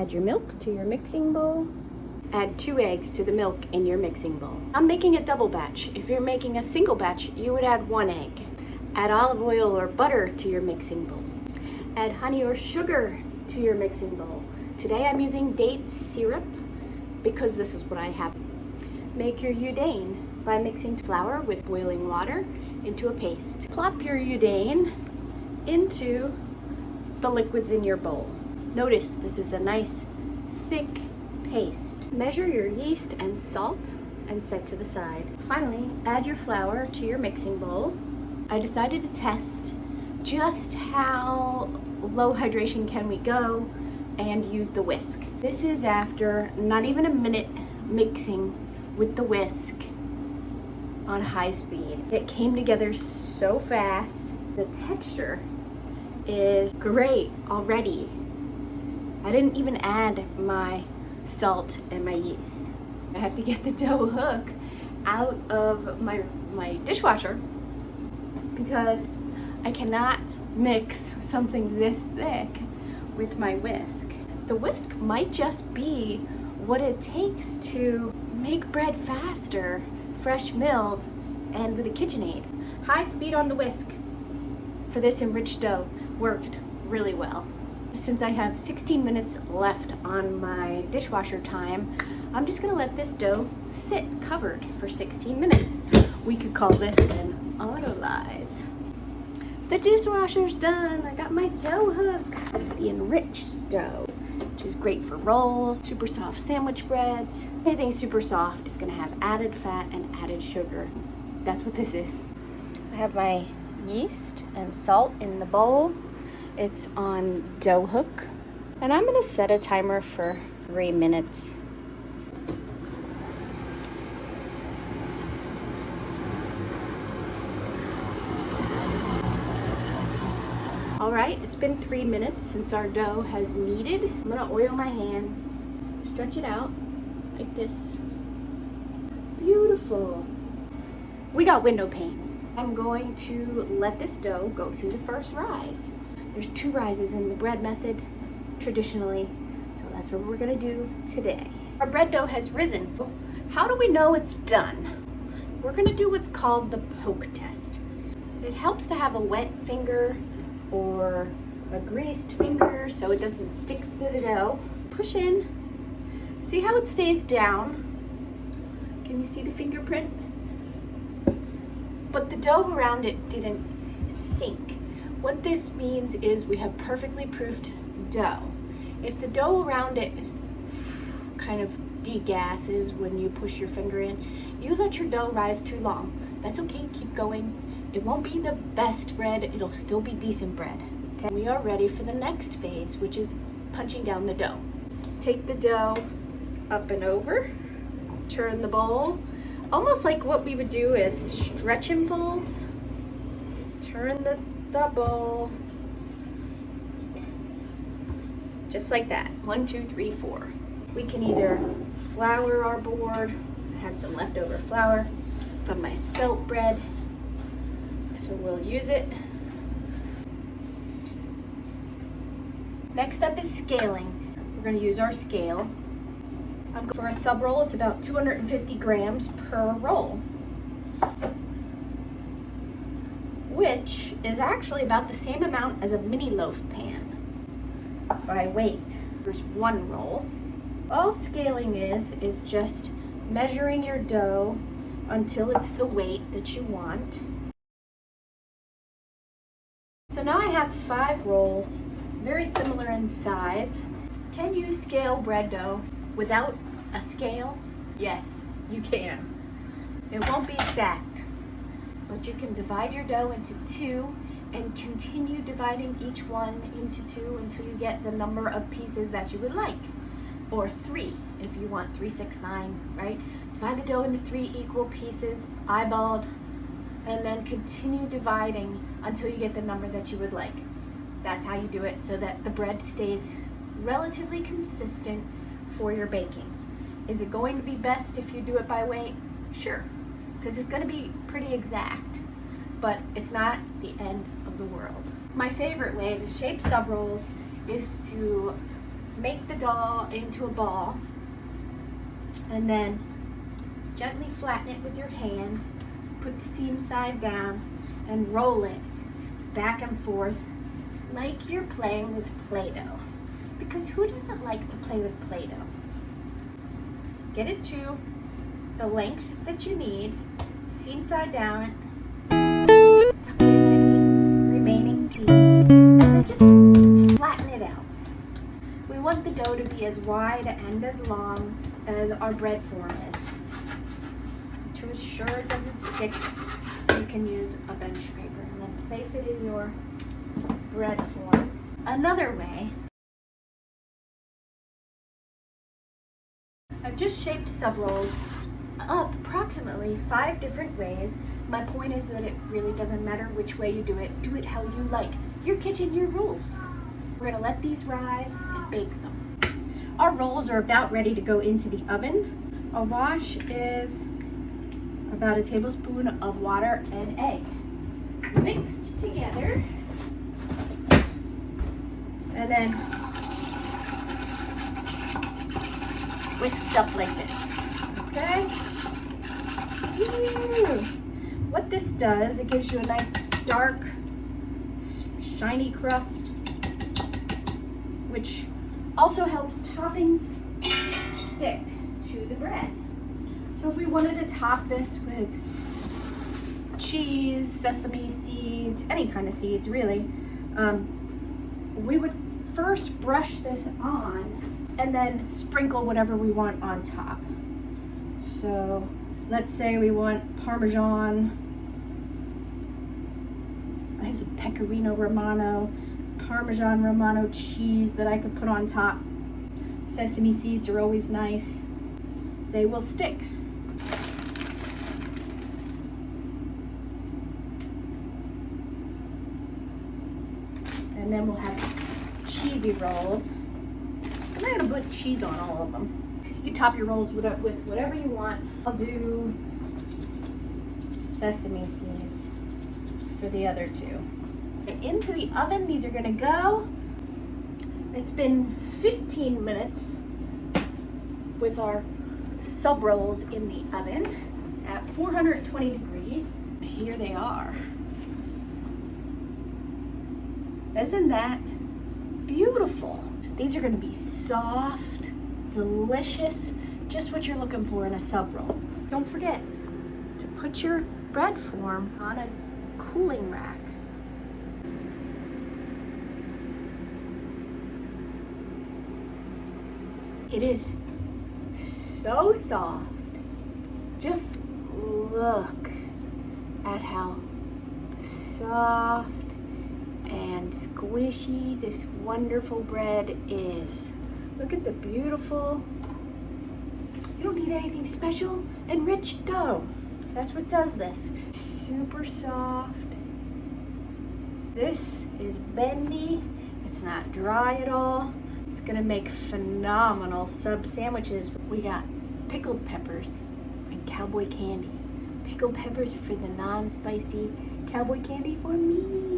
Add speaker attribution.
Speaker 1: Add your milk to your mixing bowl. Add 2 eggs to the milk in your mixing bowl. I'm making a double batch. If you're making a single batch, you would add 1 egg. Add olive oil or butter to your mixing bowl. Add honey or sugar to your mixing bowl. Today I'm using date syrup because this is what I have. Make your udane by mixing flour with boiling water into a paste. Plop your udane into the liquids in your bowl. Notice this is a nice thick paste. Measure your yeast and salt and set to the side. Finally, add your flour to your mixing bowl. I decided to test just how low hydration can we go and use the whisk. This is after not even a minute mixing with the whisk on high speed. It came together so fast. The texture is great already. I didn't even add my salt and my yeast. I have to get the dough hook out of my dishwasher because I cannot mix something this thick with my whisk. The whisk might just be what it takes to make bread faster, fresh milled, and with a KitchenAid. High speed on the whisk for this enriched dough worked really well. Since I have 16 minutes left on my dishwasher time, I'm just gonna let this dough sit covered for 16 minutes. We could call this an autolyze. The dishwasher's done. I got my dough hook. The enriched dough, which is great for rolls, super soft sandwich breads. Anything super soft is gonna have added fat and added sugar. That's what this is. I have my yeast and salt in the bowl. It's on dough hook. And I'm gonna set a timer for 3 minutes. All right, it's been 3 minutes since our dough has kneaded. I'm gonna oil my hands, stretch it out like this. Beautiful. We got window pane. I'm going to let this dough go through the first rise. There's 2 rises in the bread method traditionally, so that's what we're gonna do today. Our bread dough has risen. How do we know it's done? We're gonna do what's called the poke test. It helps to have a wet finger or a greased finger so it doesn't stick to the dough. Push in, see how it stays down. Can you see the fingerprint? But the dough around it didn't sink. What this means is we have perfectly proofed dough. If the dough around it kind of degasses when you push your finger in, you let your dough rise too long. That's okay, keep going. It won't be the best bread, it'll still be decent bread. Okay? We are ready for the next phase, which is punching down the dough. Take the dough up and over, turn the bowl. Almost like what we would do is stretch in folds, turn the bowl, just like that. 1, 2, 3, 4. We can either flour our board. I have some leftover flour from my spelt bread, so we'll use it. Next up is scaling. We're going to use our scale. For a sub roll, it's about 250 grams per roll, which is actually about the same amount as a mini loaf pan by weight. There's 1 roll. All scaling is just measuring your dough until it's the weight that you want. So now I have 5 rolls, very similar in size. Can you scale bread dough without a scale? Yes, you can. It won't be exact, but you can divide your dough into 2 and continue dividing each one into 2 until you get the number of pieces that you would like, or 3 if you want 3, 6, 9, right? Divide the dough into 3 equal pieces, eyeballed, and then continue dividing until you get the number that you would like. That's how you do it so that the bread stays relatively consistent for your baking. Is it going to be best if you do it by weight? Sure, because it's going to be pretty exact, but it's not the end of the world. My favorite way to shape sub rolls is to make the dough into a ball and then gently flatten it with your hand. Put the seam side down and roll it back and forth like you're playing with Play-Doh. Because who doesn't like to play with Play-Doh? Get it to the length that you need, seam side down, tuck in any remaining seams, and then just flatten it out. We want the dough to be as wide and as long as our bread form is. To ensure it doesn't stick, you can use a bench scraper and then place it in your bread form. Another way, I've just shaped sub rolls up approximately 5 different ways. My point is that it really doesn't matter which way you do it how you like. Your kitchen, your rules. We're gonna let these rise and bake them. Our rolls are about ready to go into the oven. A wash is about a tablespoon of water and egg mixed together, and then whisked up like this. Okay? Ooh. What this does, it gives you a nice dark, shiny crust, which also helps toppings stick to the bread. So if we wanted to top this with cheese, sesame seeds, any kind of seeds really, we would first brush this on and then sprinkle whatever we want on top. So let's say we want Parmesan, I have some Pecorino Romano, Parmesan Romano cheese that I could put on top. Sesame seeds are always nice. They will stick. And then we'll have cheesy rolls. I'm not gonna put cheese on all of them. You can top your rolls with whatever you want. I'll do sesame seeds for the other two. Into the oven, these are gonna go. It's been 15 minutes with our sub rolls in the oven at 420 degrees. Here they are. Isn't that beautiful? These are gonna be soft, delicious, just what you're looking for in a sub roll. Don't forget to put your bread form on a cooling rack. It is so soft. Just look at how soft and squishy this wonderful bread is. Look at the beautiful, you don't need anything special, enriched dough. That's what does this. Super soft. This is bendy. It's not dry at all. It's gonna make phenomenal sub sandwiches. We got pickled peppers and cowboy candy. Pickled peppers for the non-spicy, cowboy candy for me.